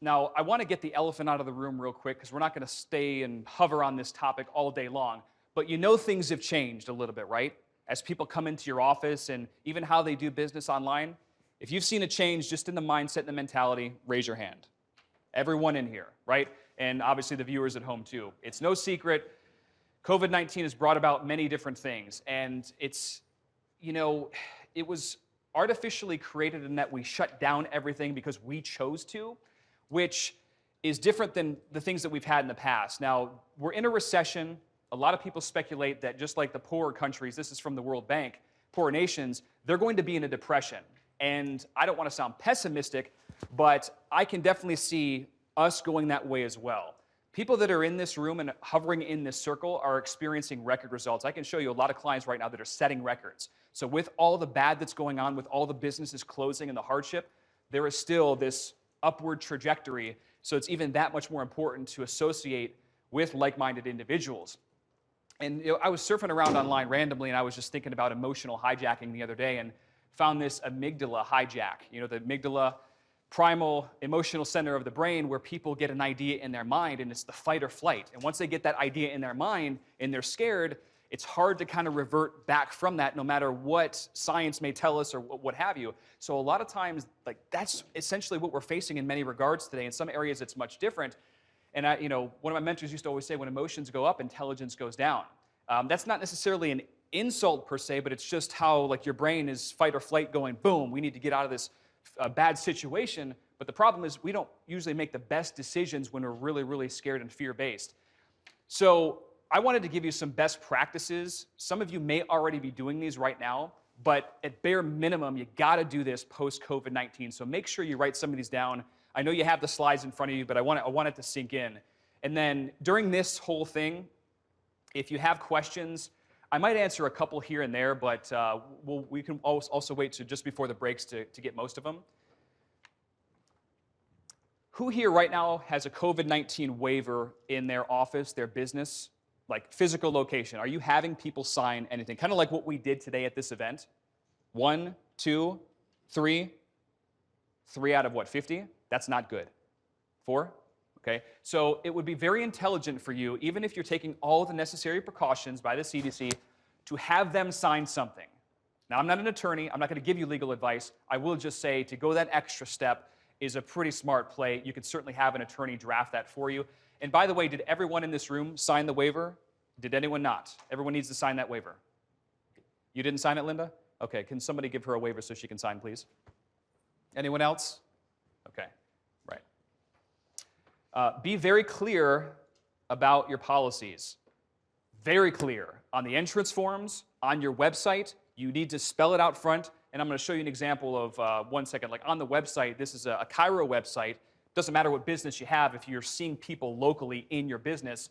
Now, I want to get the elephant out of the room real quick because we're not going to stay and hover on this topic all day long. But you know things have changed a little bit, right? As people come into your office and even how they do business online. If you've seen a change just in the mindset and the mentality, raise your hand. Everyone in here, right? And obviously the viewers at home too. It's no secret, COVID-19 has brought about many different things. And it's, you know, it was artificially created in that we shut down everything because we chose to, which is different than the things that we've had in the past. Now, we're in a recession. A lot of people speculate that just like the poorer countries, this is from the World Bank, poorer nations, they're going to be in a depression. And I don't want to sound pessimistic, but I can definitely see us going that way as well. People that are in this room and hovering in this circle are experiencing record results. I can show you a lot of clients right now that are setting records. So with all the bad that's going on, with all the businesses closing and the hardship, there is still this upward trajectory. So it's even that much more important to associate with like-minded individuals. And you know, I was surfing around online randomly, and I was just thinking about emotional hijacking the other day and found this amygdala hijack. You know, the amygdala, primal emotional center of the brain, where people get an idea in their mind, and it's the fight or flight. And once they get that idea in their mind and they're scared, it's hard to kind of revert back from that, no matter what science may tell us or what have you. So a lot of times, like, that's essentially what we're facing in many regards today. In some areas, it's much different. And you know, one of my mentors used to always say, when emotions go up, intelligence goes down. That's not necessarily an insult per se, but it's just how, like, your brain is fight or flight going, boom, we need to get out of this bad situation. But the problem is we don't usually make the best decisions when we're really, really scared and fear-based. So I wanted to give you some best practices. Some of you may already be doing these right now, but at bare minimum, you got to do this post-COVID-19. So make sure you write some of these down. I know you have the slides in front of you, but I want it to sink in. And then during this whole thing, if you have questions, I might answer a couple here and there, but we can also wait to just before the breaks to get most of them. Who here right now has a COVID-19 waiver in their office, their business, like physical location? Are you having people sign anything? Kind of like what we did today at this event. 1, 2, 3. 3 out of what, 50? That's not good. 4? Okay, so it would be very intelligent for you, even if you're taking all the necessary precautions by the CDC, to have them sign something. Now, I'm not an attorney. I'm not going to give you legal advice. I will just say to go that extra step is a pretty smart play. You could certainly have an attorney draft that for you. And by the way, did everyone in this room sign the waiver? Did anyone not? Everyone needs to sign that waiver. You didn't sign it, Linda? Okay, can somebody give her a waiver so she can sign, please? Anyone else? Okay, right. Be very clear about your policies. Very clear. On the entrance forms, on your website, you need to spell it out front. And I'm going to show you an example of 1 second. Like on the website, this is a Cairo website. Doesn't matter what business you have, if you're seeing people locally in your business.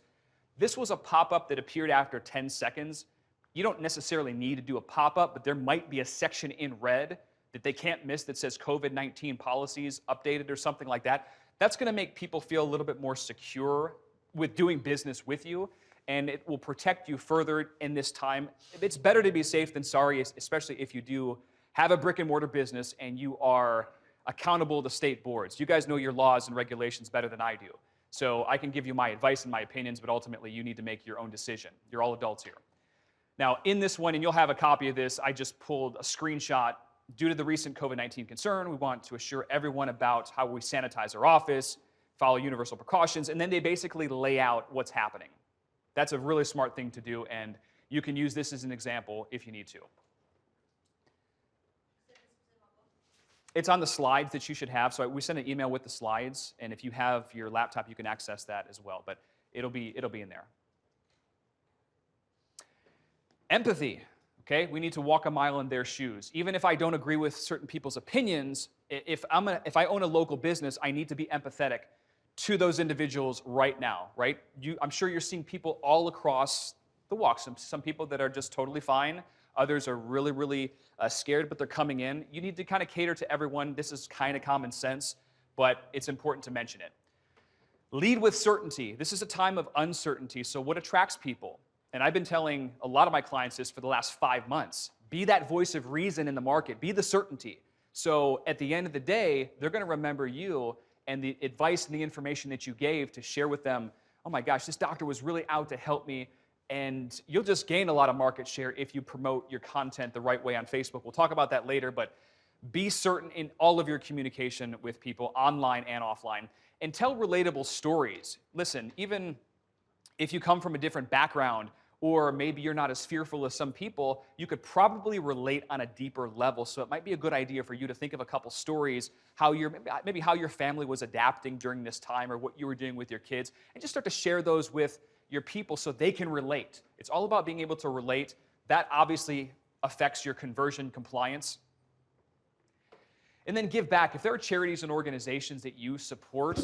This was a pop-up that appeared after 10 seconds. You don't necessarily need to do a pop-up, but there might be a section in red that they can't miss that says COVID-19 policies updated or something like that. That's going to make people feel a little bit more secure with doing business with you, and it will protect you further in this time. It's better to be safe than sorry, especially if you do have a brick and mortar business and you are accountable to state boards. You guys know your laws and regulations better than I do. So I can give you my advice and my opinions, but ultimately you need to make your own decision. You're all adults here. Now, in this one, and you'll have a copy of this, I just pulled a screenshot. Due to the recent COVID-19 concern, we want to assure everyone about how we sanitize our office, follow universal precautions, and then they basically lay out what's happening. That's a really smart thing to do, and you can use this as an example if you need to. It's on the slides that you should have. So we sent an email with the slides, and if you have your laptop, you can access that as well, but it'll be in there. Empathy. Okay, we need to walk a mile in their shoes. Even if I don't agree with certain people's opinions, if I own a local business, I need to be empathetic to those individuals right now, right? I'm sure you're seeing people all across the walk. Some people that are just totally fine. Others are really, really scared, but they're coming in. You need to kind of cater to everyone. This is kind of common sense, but it's important to mention it. Lead with certainty. This is a time of uncertainty, so what attracts people? And I've been telling a lot of my clients this for the last 5 months. Be that voice of reason in the market. Be the certainty. So at the end of the day, they're going to remember you, and the advice and the information that you gave to share with them, oh my gosh, this doctor was really out to help me. And you'll just gain a lot of market share if you promote your content the right way on Facebook. We'll talk about that later, but be certain in all of your communication with people, online and offline, and tell relatable stories. Listen, even if you come from a different background, or maybe you're not as fearful as some people, you could probably relate on a deeper level. So it might be a good idea for you to think of a couple stories, maybe how your family was adapting during this time, or what you were doing with your kids, and just start to share those with your people so they can relate. It's all about being able to relate. That obviously affects your conversion compliance. And then give back. If there are charities and organizations that you support,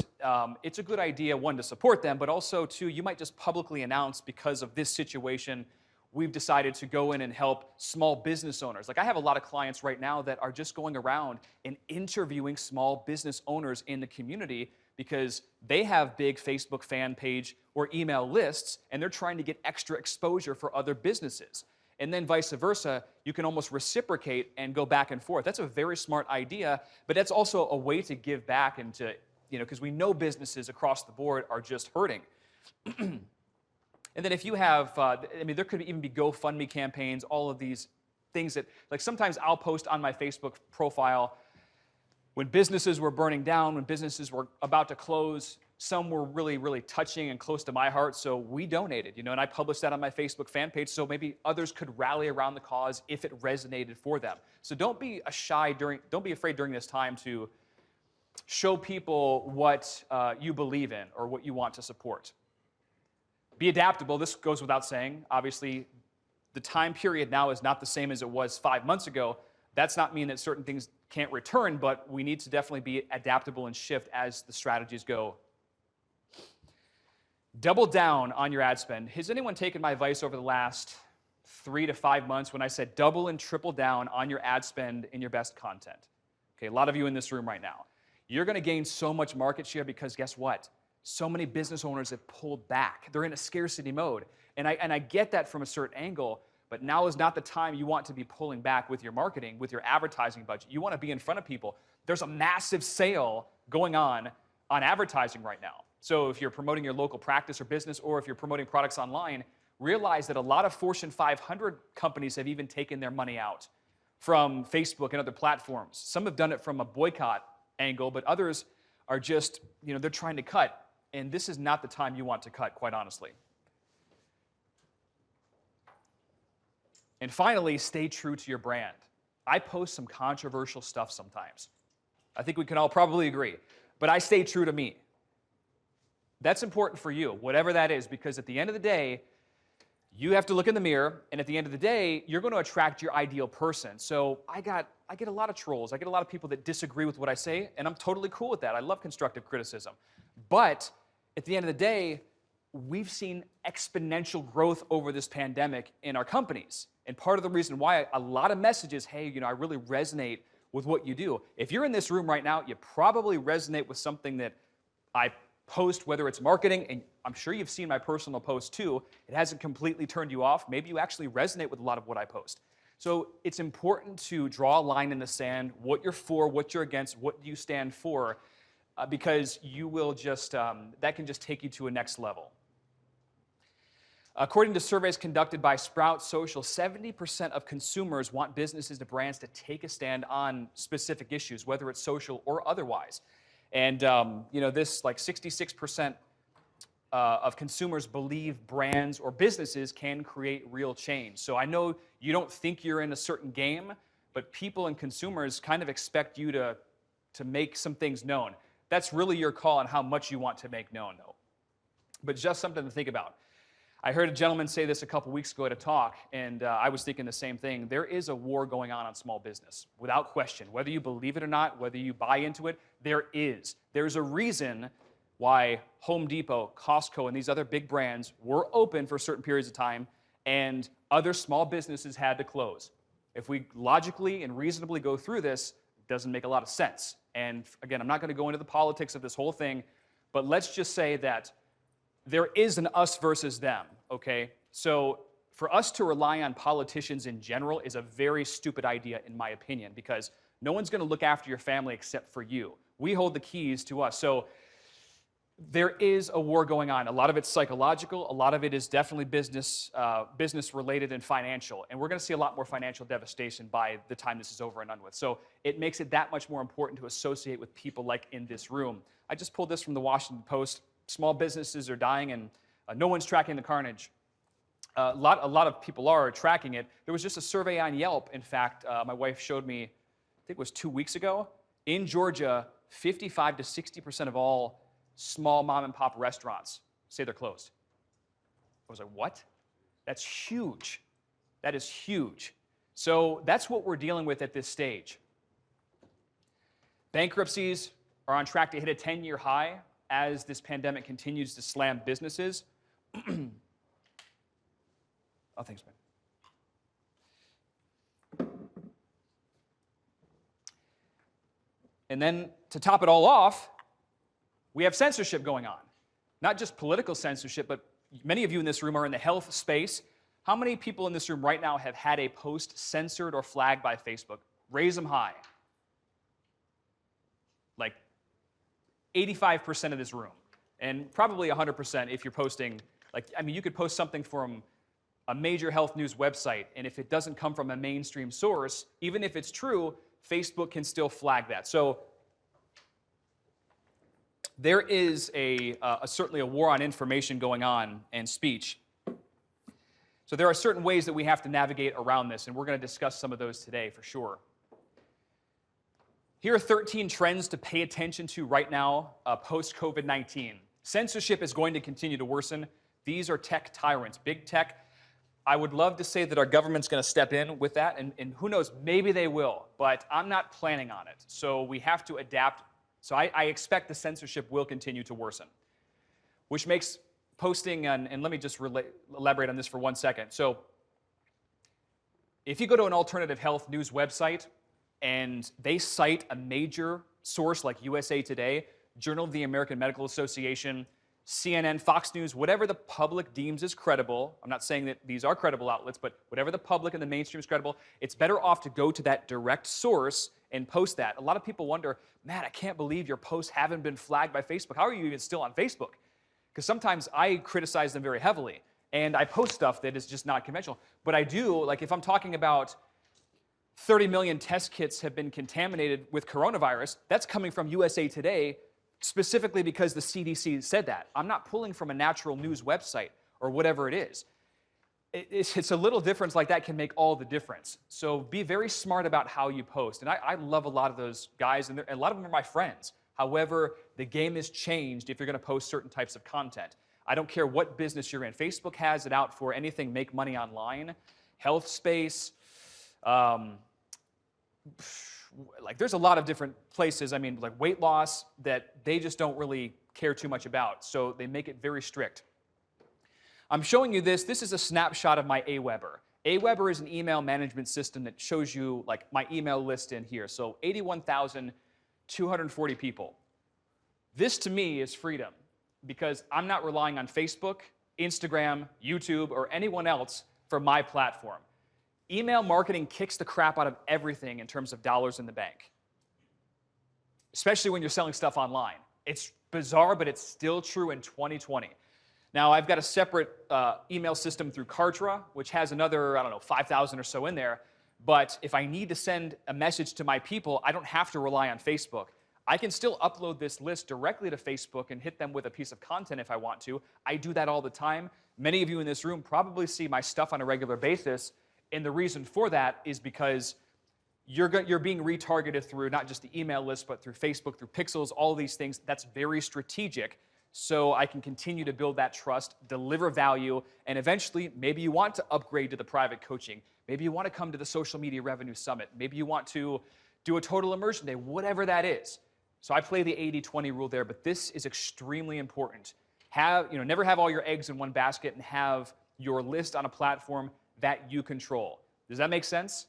it's a good idea, one, to support them, but also, two, you might just publicly announce, because of this situation, we've decided to go in and help small business owners. Like, I have a lot of clients right now that are just going around and interviewing small business owners in the community because they have big Facebook fan page or email lists, and they're trying to get extra exposure for other businesses. And then vice versa, you can almost reciprocate and go back and forth. That's a very smart idea, but that's also a way to give back and to, because we know businesses across the board are just hurting. And then if you have, there could even be GoFundMe campaigns, all of these things that, like, sometimes I'll post on my Facebook profile when businesses were burning down, when businesses were about to close. Some were really, really touching and close to my heart, so we donated, and I published that on my Facebook fan page, so maybe others could rally around the cause if it resonated for them. So don't be afraid during this time to show people what you believe in or what you want to support. Be adaptable. This goes without saying. Obviously, the time period now is not the same as it was 5 months ago. That's not mean that certain things can't return, but we need to definitely be adaptable and shift as the strategies go. Double down on your ad spend. Has anyone taken my advice over the last 3 to 5 months when I said double and triple down on your ad spend in your best content? Okay, a lot of you in this room right now. You're going to gain so much market share because guess what? So many business owners have pulled back. They're in a scarcity mode. And I get that from a certain angle, but now is not the time you want to be pulling back with your marketing, with your advertising budget. You want to be in front of people. There's a massive sale going on advertising right now. So if you're promoting your local practice or business, or if you're promoting products online, realize that a lot of Fortune 500 companies have even taken their money out from Facebook and other platforms. Some have done it from a boycott angle, but others are just, they're trying to cut. And this is not the time you want to cut, quite honestly. And finally, stay true to your brand. I post some controversial stuff sometimes. I think we can all probably agree. But I stay true to me. That's important for you, whatever that is, because at the end of the day, you have to look in the mirror, and at the end of the day, you're going to attract your ideal person. So I get a lot of trolls. I get a lot of people that disagree with what I say, and I'm totally cool with that. I love constructive criticism. But at the end of the day, we've seen exponential growth over this pandemic in our companies. And part of the reason why a lot of messages, hey, I really resonate with what you do. If you're in this room right now, you probably resonate with something that I post, whether it's marketing, and I'm sure you've seen my personal post too. It hasn't completely turned you off. Maybe you actually resonate with a lot of what I post. So it's important to draw a line in the sand, what you're for, what you're against, what you stand for, because you will just, that can just take you to a next level. According to surveys conducted by Sprout Social, 70% of consumers want businesses and brands to take a stand on specific issues, whether it's social or otherwise. And this, like 66% of consumers believe brands or businesses can create real change. So I know you don't think you're in a certain game, but people and consumers kind of expect you to make some things known. That's really your call on how much you want to make known, though. But just something to think about. I heard a gentleman say this a couple weeks ago at a talk, and I was thinking the same thing. There is a war going on small business, without question. Whether you believe it or not, whether you buy into it, there is. There's a reason why Home Depot, Costco, and these other big brands were open for certain periods of time, and other small businesses had to close. If we logically and reasonably go through this, it doesn't make a lot of sense. And again, I'm not going to go into the politics of this whole thing, but let's just say that there is an us versus them, okay? So for us to rely on politicians in general is a very stupid idea, in my opinion, because no one's going to look after your family except for you. We hold the keys to us. So there is a war going on. A lot of it's psychological. A lot of it is definitely business related and financial. And we're going to see a lot more financial devastation by the time this is over and done with. So it makes it that much more important to associate with people like in this room. I just pulled this from the Washington Post. Small businesses are dying and no one's tracking the carnage. A lot of people are tracking it. There was just a survey on Yelp. In fact, my wife showed me, I think it was 2 weeks ago. In Georgia, 55 to 60% of all small mom and pop restaurants say they're closed. I was like, what? That's huge. That is huge. So that's what we're dealing with at this stage. Bankruptcies are on track to hit a 10-year high as this pandemic continues to slam businesses. Oh, thanks, man. And then to top it all off, we have censorship going on. Not just political censorship, but many of you in this room are in the health space. How many people in this room right now have had a post censored or flagged by Facebook? Raise them high. Like 85% of this room. And probably 100% if you're posting, you could post something from a major health news website, and if it doesn't come from a mainstream source, even if it's true, Facebook can still flag that. So there is certainly a war on information going on and speech. So there are certain ways that we have to navigate around this, and we're going to discuss some of those today for sure. Here are 13 trends to pay attention to right now post-COVID-19. Censorship is going to continue to worsen. These are tech tyrants, big tech. I would love to say that our government's going to step in with that, and who knows, maybe they will, but I'm not planning on it. So we have to adapt. So I expect the censorship will continue to worsen, which makes posting, and let me just elaborate on this for 1 second. So if you go to an alternative health news website and they cite a major source like USA Today, Journal of the American Medical Association, CNN, Fox News, whatever the public deems is credible, I'm not saying that these are credible outlets, but whatever the public and the mainstream is credible, it's better off to go to that direct source and post that. A lot of people wonder, Matt, I can't believe your posts haven't been flagged by Facebook. How are you even still on Facebook? Because sometimes I criticize them very heavily, and I post stuff that is just not conventional. But I do, like if I'm talking about 30 million test kits have been contaminated with coronavirus, that's coming from USA Today, specifically because the CDC said that. I'm not pulling from a natural news website or whatever it is. It's a little difference like that can make all the difference. So be very smart about how you post. And I love a lot of those guys, and a lot of them are my friends. However, the game has changed if you're going to post certain types of content. I don't care what business you're in. Facebook has it out for anything make money online, health space, there's a lot of different places, like weight loss, that they just don't really care too much about. So they make it very strict. I'm showing you this. This is a snapshot of my Aweber. Aweber is an email management system that shows you like my email list in here. So 81,240 people. This to me is freedom because I'm not relying on Facebook, Instagram, YouTube, or anyone else for my platform. Email marketing kicks the crap out of everything in terms of dollars in the bank, especially when you're selling stuff online. It's bizarre, but it's still true in 2020. Now, I've got a separate email system through Kartra, which has another, 5,000 or so in there. But if I need to send a message to my people, I don't have to rely on Facebook. I can still upload this list directly to Facebook and hit them with a piece of content if I want to. I do that all the time. Many of you in this room probably see my stuff on a regular basis. And the reason for that is because you're being retargeted through not just the email list, but through Facebook, through pixels, all these things. That's very strategic. So I can continue to build that trust, deliver value, and eventually maybe you want to upgrade to the private coaching. Maybe you want to come to the Social Media Revenue Summit. Maybe you want to do a total immersion day, whatever that is. So I play the 80-20 rule there, but this is extremely important. Never have all your eggs in one basket and have your list on a platform that you control. Does that make sense?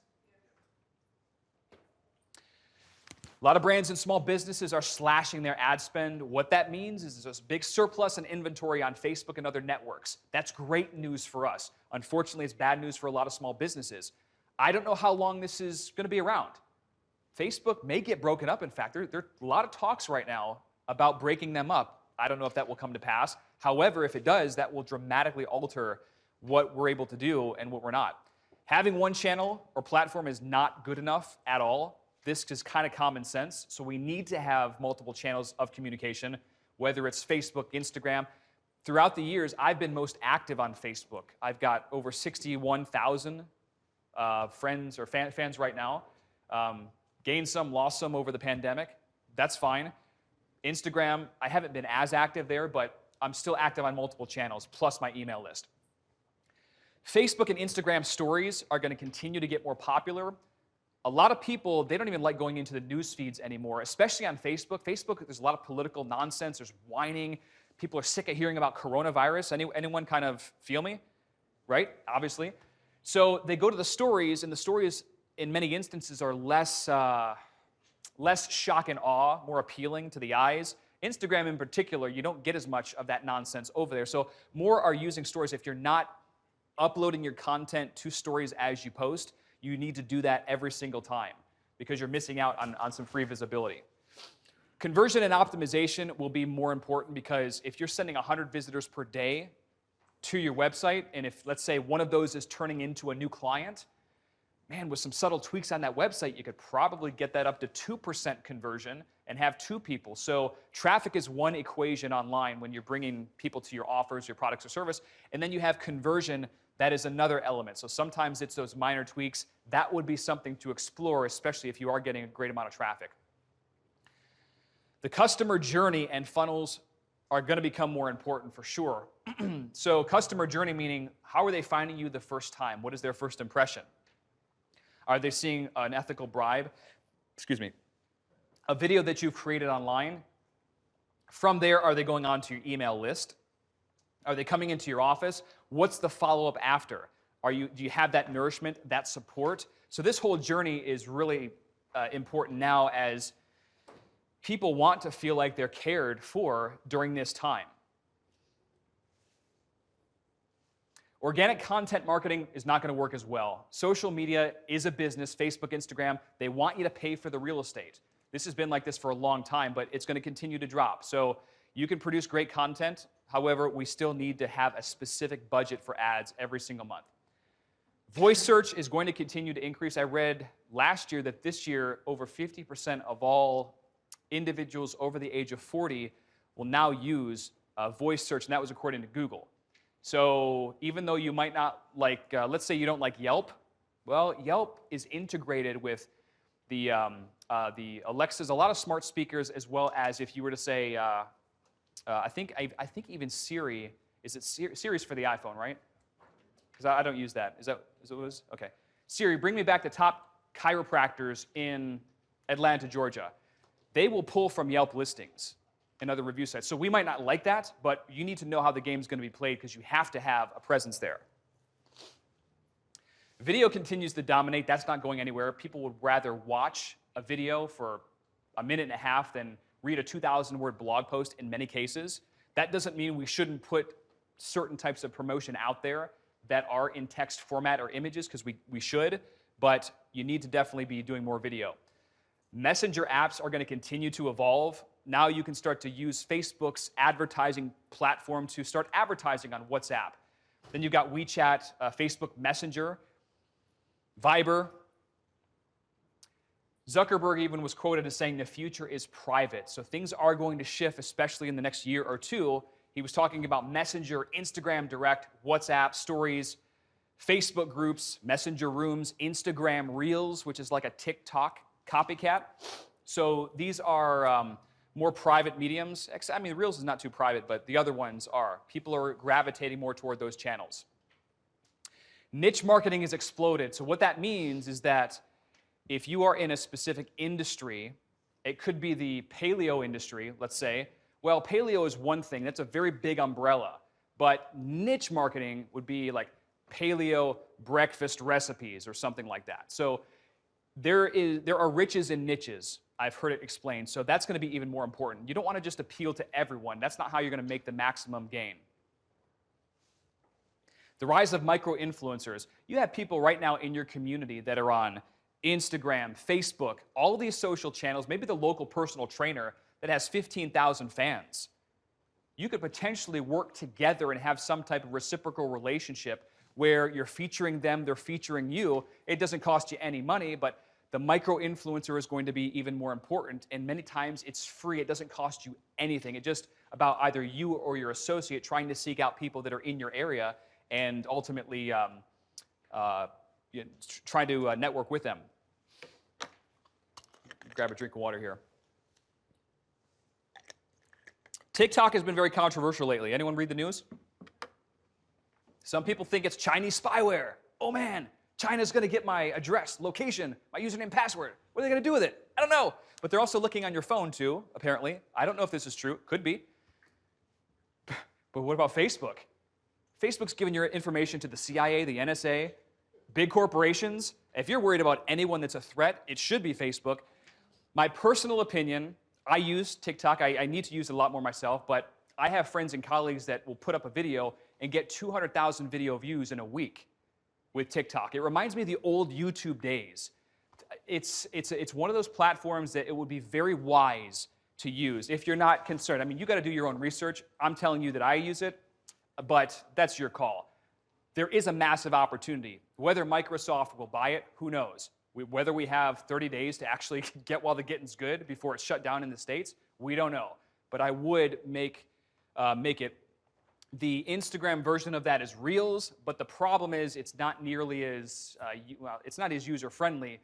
A lot of brands and small businesses are slashing their ad spend. What that means is there's a big surplus in inventory on Facebook and other networks. That's great news for us. Unfortunately, it's bad news for a lot of small businesses. I don't know how long this is going to be around. Facebook may get broken up. In fact, there are a lot of talks right now about breaking them up. I don't know if that will come to pass. However, if it does, that will dramatically alter what we're able to do and what we're not. Having one channel or platform is not good enough at all. This is kind of common sense. So we need to have multiple channels of communication, whether it's Facebook, Instagram. Throughout the years, I've been most active on Facebook. I've got over 61,000 friends or fans right now. Gained some, lost some over the pandemic. That's fine. Instagram, I haven't been as active there, but I'm still active on multiple channels, plus my email list. Facebook and Instagram stories are going to continue to get more popular. A lot of people, they don't even like going into the news feeds anymore, especially on Facebook. Facebook, there's a lot of political nonsense. There's whining. People are sick of hearing about coronavirus. Anyone kind of feel me? Right? Obviously. So they go to the stories, and the stories, in many instances, are less shock and awe, more appealing to the eyes. Instagram in particular, you don't get as much of that nonsense over there. So more are using stories. If you're not uploading your content to stories as you post, you need to do that every single time because you're missing out on some free visibility. Conversion and optimization will be more important because if you're sending 100 visitors per day to your website, and if, let's say, one of those is turning into a new client, man, with some subtle tweaks on that website, you could probably get that up to 2% conversion and have 2 people. So traffic is one equation online when you're bringing people to your offers, your products or service, and then you have conversion. That is another element. So sometimes it's those minor tweaks. That would be something to explore, especially if you are getting a great amount of traffic. The customer journey and funnels are going to become more important for sure. So customer journey meaning, how are they finding you the first time? What is their first impression? Are they seeing an ethical bribe? Excuse me. A video that you've created online. From there, are they going on to your email list? Are they coming into your office? What's the follow-up after? Do you have that nourishment, that support? So this whole journey is really important now as people want to feel like they're cared for during this time. Organic content marketing is not going to work as well. Social media is a business, Facebook, Instagram. They want you to pay for the real estate. This has been like this for a long time, but it's going to continue to drop. So you can produce great content. However, we still need to have a specific budget for ads every single month. Voice search is going to continue to increase. I read last year that this year, over 50% of all individuals over the age of 40 will now use voice search, and that was according to Google. So even though you might not like, let's say you don't like Yelp, well, Yelp is integrated with the Alexas, a lot of smart speakers, as well as if you were to say, I think even Siri, is it Siri's for the iPhone, right? Because I don't use that. Is that what it is? Okay. Siri, bring me back the top chiropractors in Atlanta, Georgia. They will pull from Yelp listings and other review sites. So we might not like that, but you need to know how the game's going to be played because you have to have a presence there. Video continues to dominate. That's not going anywhere. People would rather watch a video for a minute and a half than read a 2,000-word blog post in many cases. That doesn't mean we shouldn't put certain types of promotion out there that are in text format or images, because we should, but you need to definitely be doing more video. Messenger apps are going to continue to evolve. Now you can start to use Facebook's advertising platform to start advertising on WhatsApp. Then you've got WeChat, Facebook Messenger, Viber. Zuckerberg even was quoted as saying the future is private. So things are going to shift, especially in the next year or two. He was talking about Messenger, Instagram Direct, WhatsApp, Stories, Facebook groups, Messenger Rooms, Instagram Reels, which is like a TikTok copycat. So these are more private mediums. I mean, Reels is not too private, but the other ones are. People are gravitating more toward those channels. Niche marketing has exploded. So what that means is that if you are in a specific industry, it could be the paleo industry, let's say. Well, paleo is one thing. That's a very big umbrella. But niche marketing would be like paleo breakfast recipes or something like that. So there are riches in niches. I've heard it explained. So that's going to be even more important. You don't want to just appeal to everyone. That's not how you're going to make the maximum gain. The rise of micro-influencers. You have people right now in your community that are on Instagram, Facebook, all these social channels, maybe the local personal trainer that has 15,000 fans. You could potentially work together and have some type of reciprocal relationship where you're featuring them, they're featuring you. It doesn't cost you any money, but the micro-influencer is going to be even more important, and many times it's free. It doesn't cost you anything. It's just about either you or your associate trying to seek out people that are in your area and ultimately try to network with them. Grab a drink of water here. TikTok has been very controversial lately. Anyone read the news? Some people think it's Chinese spyware. Oh man, China's going to get my address, location, my username, password. What are they going to do with it? I don't know. But they're also looking on your phone too, apparently. I don't know if this is true. Could be. But what about Facebook? Facebook's giving your information to the CIA, the NSA, big corporations. If you're worried about anyone that's a threat, it should be Facebook. My personal opinion, I use TikTok. I need to use it a lot more myself, but I have friends and colleagues that will put up a video and get 200,000 video views in a week with TikTok. It reminds me of the old YouTube days. It's one of those platforms that it would be very wise to use if you're not concerned. I mean, you got to do your own research. I'm telling you that I use it, but that's your call. There is a massive opportunity. Whether Microsoft will buy it, who knows? Whether we have 30 days to actually get while the getting's good before it's shut down in the States, we don't know. But I would make it. The Instagram version of that is Reels, but the problem is it's not nearly as, it's not as user-friendly,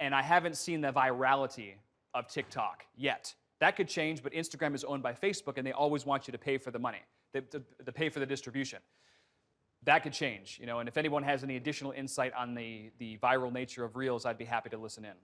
and I haven't seen the virality of TikTok yet. That could change, but Instagram is owned by Facebook, and they always want you to pay for the money, to pay for the distribution. That could change, and if anyone has any additional insight on the viral nature of Reels, I'd be happy to listen in.